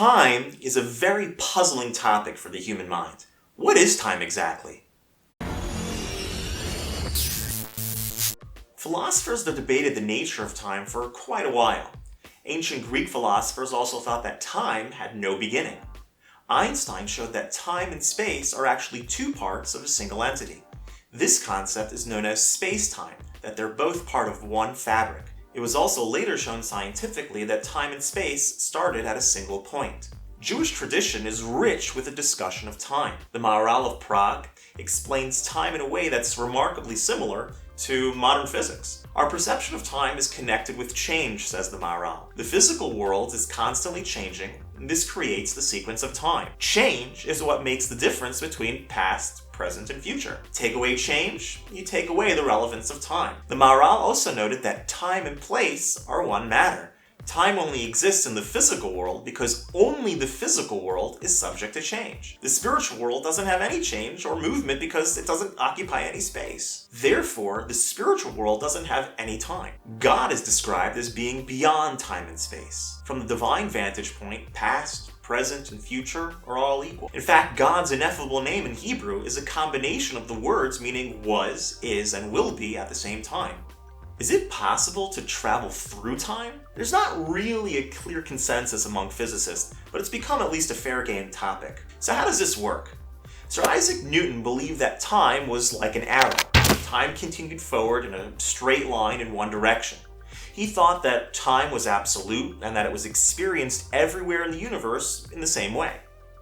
Time is a very puzzling topic for the human mind. What is time exactly? Philosophers have debated the nature of time for quite a while. Ancient Greek philosophers also thought that time had no beginning. Einstein showed that time and space are actually two parts of a single entity. This concept is known as space-time, that they're both part of one fabric. It was also later shown scientifically that time and space started at a single point. Jewish tradition is rich with a discussion of time. The Maharal of Prague explains time in a way that's remarkably similar to modern physics. Our perception of time is connected with change, says the Maharal. The physical world is constantly changing, and this creates the sequence of time. Change is what makes the difference between past, present, and future. Take away change, you take away the relevance of time. The Maharal also noted that time and place are one matter. Time only exists in the physical world because only the physical world is subject to change. The spiritual world doesn't have any change or movement because it doesn't occupy any space. Therefore, the spiritual world doesn't have any time. God is described as being beyond time and space. From the divine vantage point, past, present, and future are all equal. In fact, God's ineffable name in Hebrew is a combination of the words meaning was, is, and will be at the same time. Is it possible to travel through time? There's not really a clear consensus among physicists, but it's become at least a fair game topic. So how does this work? Sir Isaac Newton believed that time was like an arrow. Time continued forward in a straight line in one direction. He thought that time was absolute and that it was experienced everywhere in the universe in the same way.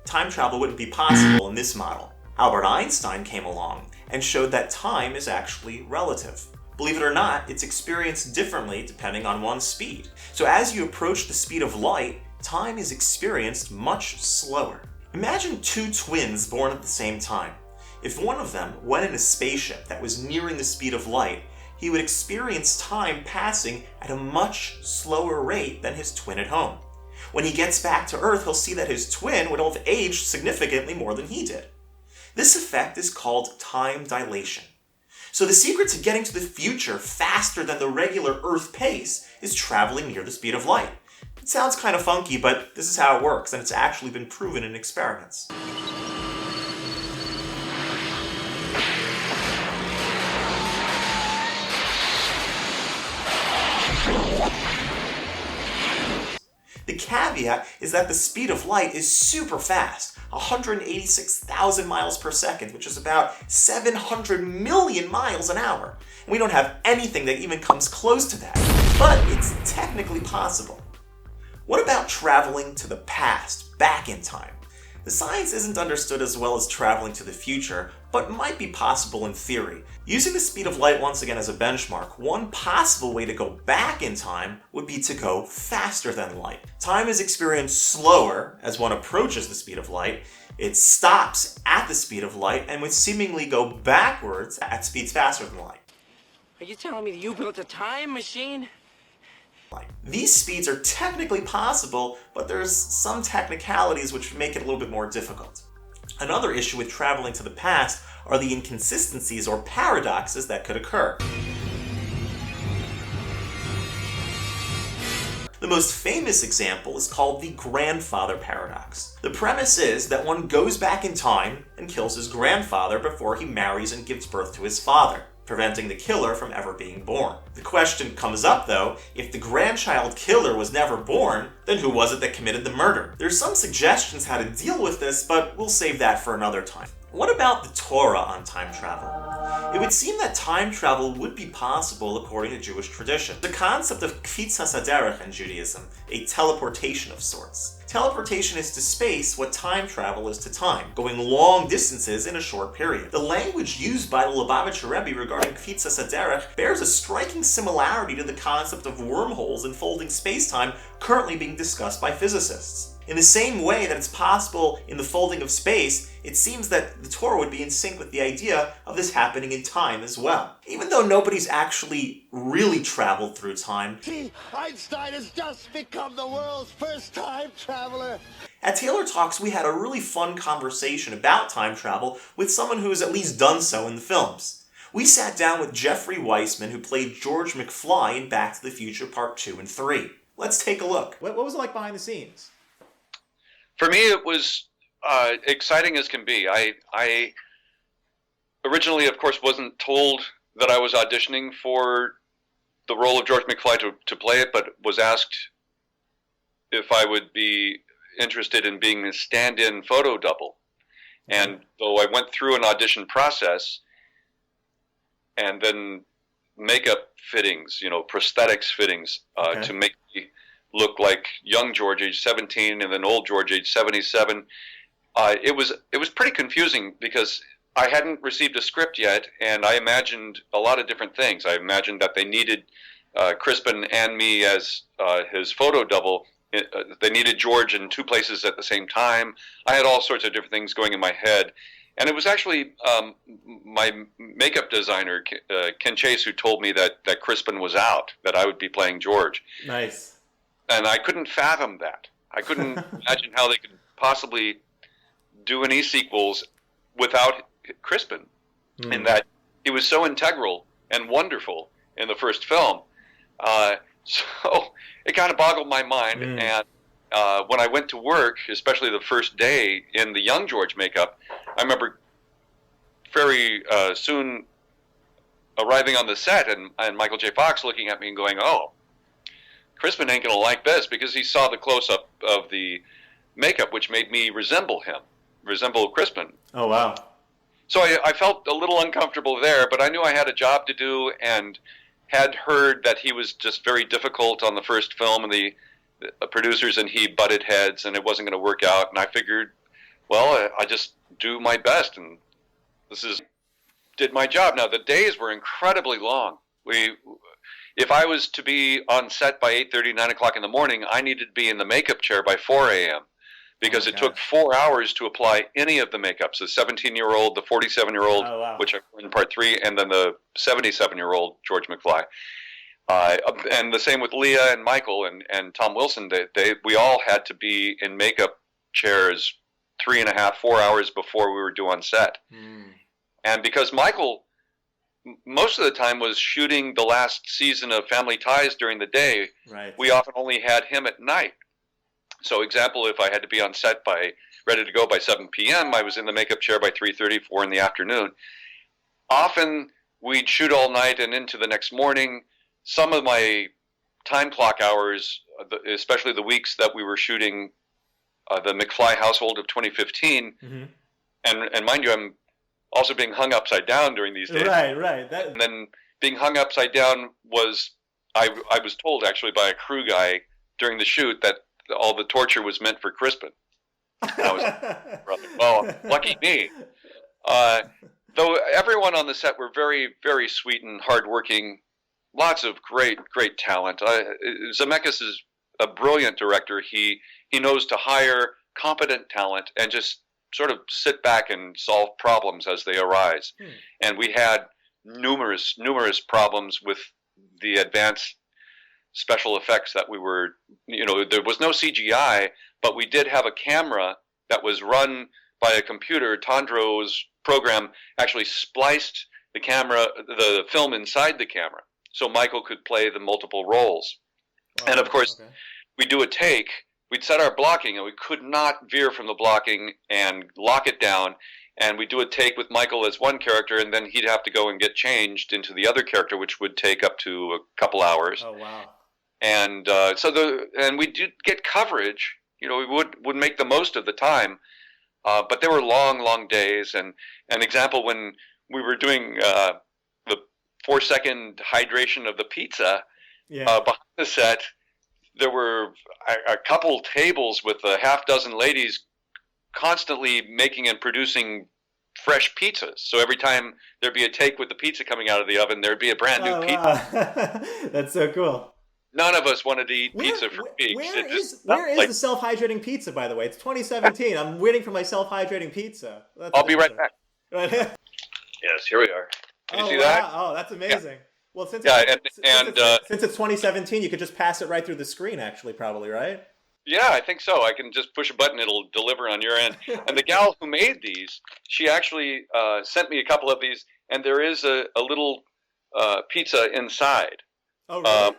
Time travel wouldn't be possible in this model. Albert Einstein came along and showed that time is actually relative. Believe it or not, it's experienced differently depending on one's speed. So as you approach the speed of light, time is experienced much slower. Imagine two twins born at the same time. If one of them went in a spaceship that was nearing the speed of light, he would experience time passing at a much slower rate than his twin at home. When he gets back to Earth, he'll see that his twin would have aged significantly more than he did. This effect is called time dilation. So the secret to getting to the future faster than the regular Earth pace is traveling near the speed of light. It sounds kind of funky, but this is how it works, and it's actually been proven in experiments. The caveat is that the speed of light is super fast, 186,000 miles per second, which is about 700 million miles an hour. And we don't have anything that even comes close to that, but it's technically possible. What about traveling to the past, back in time? The science isn't understood as well as traveling to the future, but might be possible in theory. Using the speed of light once again as a benchmark, one possible way to go back in time would be to go faster than light. Time is experienced slower as one approaches the speed of light. It stops at the speed of light and would seemingly go backwards at speeds faster than light. Are you telling me that you built a time machine? These speeds are technically possible, but there's some technicalities which make it a little bit more difficult. Another issue with traveling to the past are the inconsistencies or paradoxes that could occur. The most famous example is called the grandfather paradox. The premise is that one goes back in time and kills his grandfather before he marries and gives birth to his father, preventing the killer from ever being born. The question comes up though, if the grandchild killer was never born, then who was it that committed the murder? There's some suggestions how to deal with this, but we'll save that for another time. What about the Torah on time travel? It would seem that time travel would be possible according to Jewish tradition. The concept of kfitzas haderech in Judaism, a teleportation of sorts. Teleportation is to space what time travel is to time, going long distances in a short period. The language used by the Lubavitcher Rebbe regarding kfitzas haderech bears a striking similarity to the concept of wormholes and folding space-time currently being discussed by physicists. In the same way that it's possible in the folding of space, it seems that the Torah would be in sync with the idea of this happening in time as well. Even though nobody's actually really traveled through time. See, Einstein has just become the world's first time traveler. At Taylor Talks, we had a really fun conversation about time travel with someone who has at least done so in the films. We sat down with Jeffrey Weissman, who played George McFly in Back to the Future Part 2 and 3. Let's take a look. What was it like behind the scenes? For me, it was exciting as can be. I originally, of course, wasn't told that I was auditioning for the role of George McFly to play it, but was asked if I would be interested in being a stand-in photo double. And though I went through an audition process and then makeup fittings, prosthetics fittings to make me look like young George, age 17, and then old George, age 77, it was pretty confusing because I hadn't received a script yet, and I imagined a lot of different things. I imagined that they needed Crispin and me as his photo double. They needed George in two places at the same time. I had all sorts of different things going in my head. And it was actually my makeup designer, Ken Chase, who told me that Crispin was out, that I would be playing George. Nice. And I couldn't fathom that. I couldn't imagine how they could possibly do any sequels without Crispin, in that he was so integral and wonderful in the first film. So it kind of boggled my mind. And when I went to work, especially the first day in the young George makeup, I remember very soon arriving on the set and Michael J. Fox looking at me and going, "Oh, Crispin ain't going to like this," because he saw the close-up of the makeup, which made me resemble Crispin. Oh, wow. So I felt a little uncomfortable there, but I knew I had a job to do and had heard that he was just very difficult on the first film, and the producers and he butted heads, and it wasn't going to work out. And I figured, well, I just do my best, and did my job. Now, the days were incredibly long. If I was to be on set by 8:30, 9 o'clock in the morning, I needed to be in the makeup chair by 4 a.m. because it took 4 hours to apply any of the makeups, the 17-year-old, the 47-year-old, which I played in part 3, and then the 77-year-old George McFly. And the same with Leah and Michael and Tom Wilson. We all had to be in makeup chairs 3.5, 4 hours before we were due on set. And because Michael, most of the time, was shooting the last season of Family Ties during the day, we often only had him at night. So, example, if I had to be on set ready to go by 7 p.m., I was in the makeup chair by 3:30, 4 in the afternoon. Often, we'd shoot all night and into the next morning. Some of my time clock hours, especially the weeks that we were shooting the McFly Household of 2015, and mind you, I'm also being hung upside down during these days. Right. And then being hung upside down was, I was told actually by a crew guy during the shoot that all the torture was meant for Crispin. And I was, well, lucky me. Though everyone on the set were very, very sweet and hardworking, lots of great talent. Zemeckis is a brilliant director. He knows to hire competent talent and just sort of sit back and solve problems as they arise. And we had numerous problems with the advanced special effects that we were, there was no CGI, but we did have a camera that was run by a computer. Tandro's program actually spliced the film inside the camera, so Michael could play the multiple roles. Wow, and of course, we'd do a take, we'd set our blocking, and we could not veer from the blocking and lock it down. And we'd do a take with Michael as one character, and then he'd have to go and get changed into the other character, which would take up to a couple hours. Oh, wow. And we did get coverage. We would make the most of the time, but there were long days. And an example, when we were doing the 4-second hydration of the pizza behind the set, there were a couple tables with a half dozen ladies constantly making and producing fresh pizzas. So every time there'd be a take with the pizza coming out of the oven, there'd be a brand new pizza. Wow. That's so cool. None of us wanted to eat pizza for weeks. Where is the self-hydrating pizza, by the way? It's 2017. I'm waiting for my self-hydrating pizza. I'll be right back. Yes, here we are. Can you see that? Oh, that's amazing. Yeah. Well, since it's 2017, you could just pass it right through the screen, actually, probably, right? Yeah, I think so. I can just push a button, it'll deliver on your end. And the gal who made these, she actually sent me a couple of these, and there is a little pizza inside. Oh, really?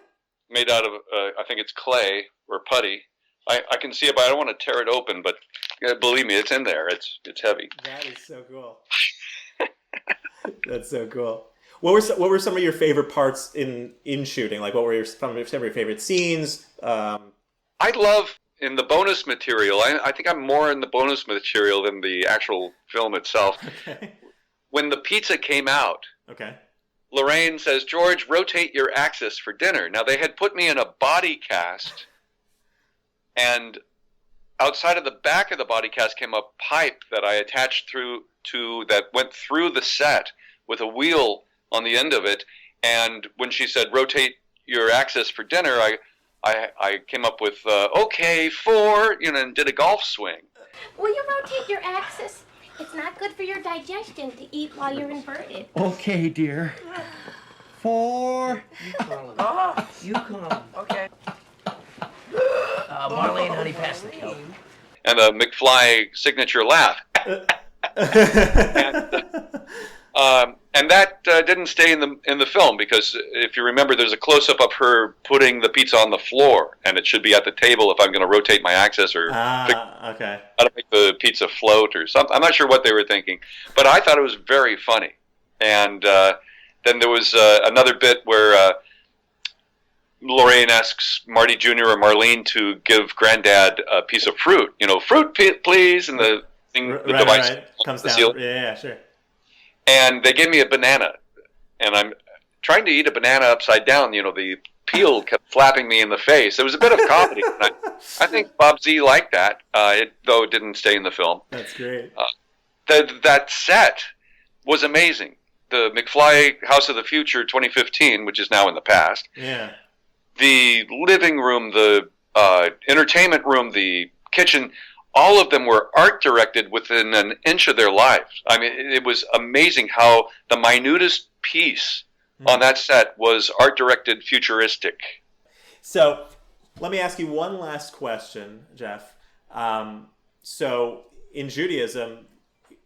Made out of, I think it's clay or putty. I can see it, but I don't want to tear it open. But believe me, it's in there. It's heavy. That is so cool. That's so cool. What were some of your favorite parts in shooting? Like, what were some of your favorite scenes? I love in the bonus material. I think I'm more in the bonus material than the actual film itself. Okay. When the pizza came out, Okay. Lorraine says, "George, rotate your axis for dinner." Now, they had put me in a body cast, and outside of the back of the body cast came a pipe that I attached that went through the set with a wheel on the end of it. And when she said, "Rotate your axis for dinner," I came up with, okay, 4, and did a golf swing. Will you rotate your axis? It's not good for your digestion to eat while you're inverted. Okay, dear. 4. You calm. Okay. Marlene, honey, pass the kelp. And a McFly signature laugh. And that didn't stay in the film, because if you remember, there's a close-up of her putting the pizza on the floor, and it should be at the table if I'm going to rotate my axis or Okay. how to make the pizza float or something. I'm not sure what they were thinking, but I thought it was very funny. And then there was another bit where Lorraine asks Marty Jr. or Marlene to give Granddad a piece of fruit. Fruit, please, and the device comes the down. seal. Yeah, sure. And they gave me a banana, and I'm trying to eat a banana upside down. The peel kept flapping me in the face. It was a bit of comedy. I think Bob Z liked that, though it didn't stay in the film. That's great. That set was amazing. The McFly House of the Future 2015, which is now in the past. Yeah. The living room, the entertainment room, the kitchen, all of them were art directed within an inch of their lives. I mean, it was amazing how the minutest piece on that set was art directed futuristic. So let me ask you one last question, Jeff. So in Judaism,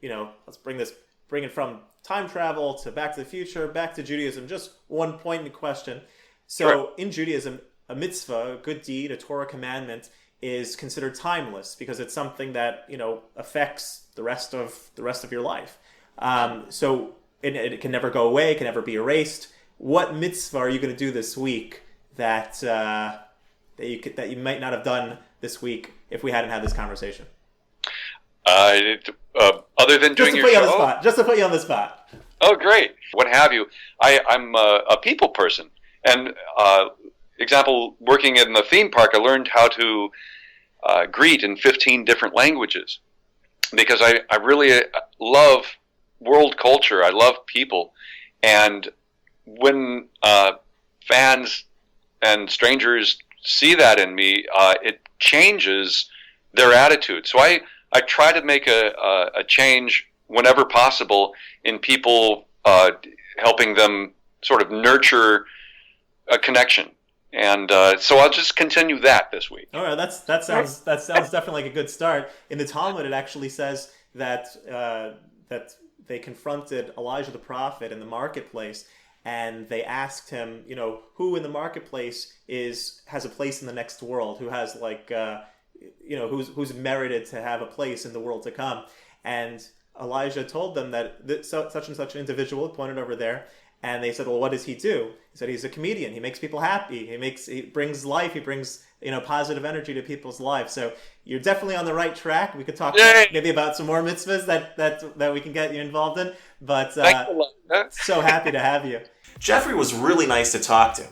let's bring it from time travel to Back to the Future, back to Judaism, just one point in question. So Sure. In Judaism, a mitzvah, a good deed, a Torah commandment, is considered timeless because it's something that affects the rest of your life. So it can never go away, it can never be erased. What mitzvah are you going to do this week that you might not have done this week if we hadn't had this conversation? Other than doing your show, just to put you on the spot. Oh, great! What have you? I'm a people person, and example, working in the theme park, I learned how to greet in 15 different languages because I really love world culture. I love people, and when fans and strangers see that in me, it changes their attitude. So I try to make a change whenever possible in people, helping them sort of nurture a connection. And so I'll just continue that this week. All right, that sounds definitely like a good start. In the Talmud, it actually says that they confronted Elijah the prophet in the marketplace, and they asked him, who in the marketplace has a place in the next world, who has who's merited to have a place in the world to come. And Elijah told them that such and such an individual pointed over there. And they said, well, what does he do? He said, he's a comedian. He makes people happy. He brings life. He brings, positive energy to people's lives. So you're definitely on the right track. We could talk maybe about some more mitzvahs that we can get you involved in. But so happy to have you. Jeffrey was really nice to talk to.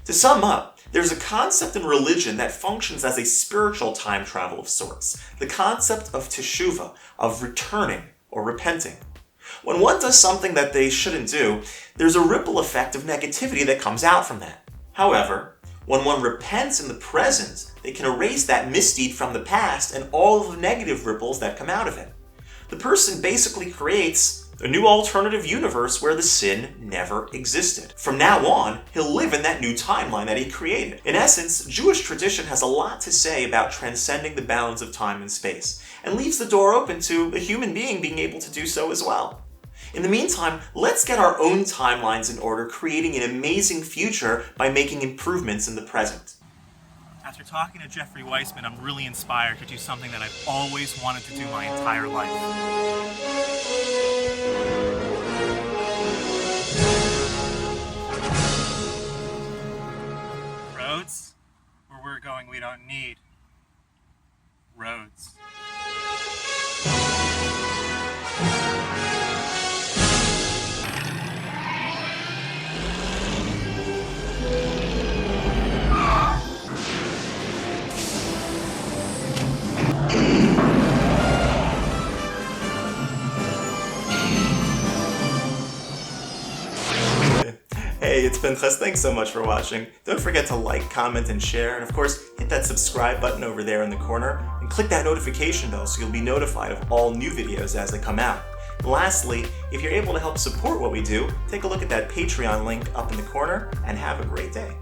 To sum up, there's a concept in religion that functions as a spiritual time travel of sorts. The concept of teshuvah, of returning or repenting. When one does something that they shouldn't do, there's a ripple effect of negativity that comes out from that. However, when one repents in the present, they can erase that misdeed from the past and all of the negative ripples that come out of it. The person basically creates a new alternative universe where the sin never existed. From now on, he'll live in that new timeline that he created. In essence, Jewish tradition has a lot to say about transcending the bounds of time and space, and leaves the door open to a human being being able to do so as well. In the meantime, let's get our own timelines in order, creating an amazing future by making improvements in the present. After talking to Jeffrey Weissman, I'm really inspired to do something that I've always wanted to do my entire life. Roads? Where we're going, we don't need roads. Hey, it's Pinchas. Thanks so much for watching. Don't forget to like, comment, and share. And of course, hit that subscribe button over there in the corner and click that notification bell so you'll be notified of all new videos as they come out. Lastly, if you're able to help support what we do, take a look at that Patreon link up in the corner and have a great day.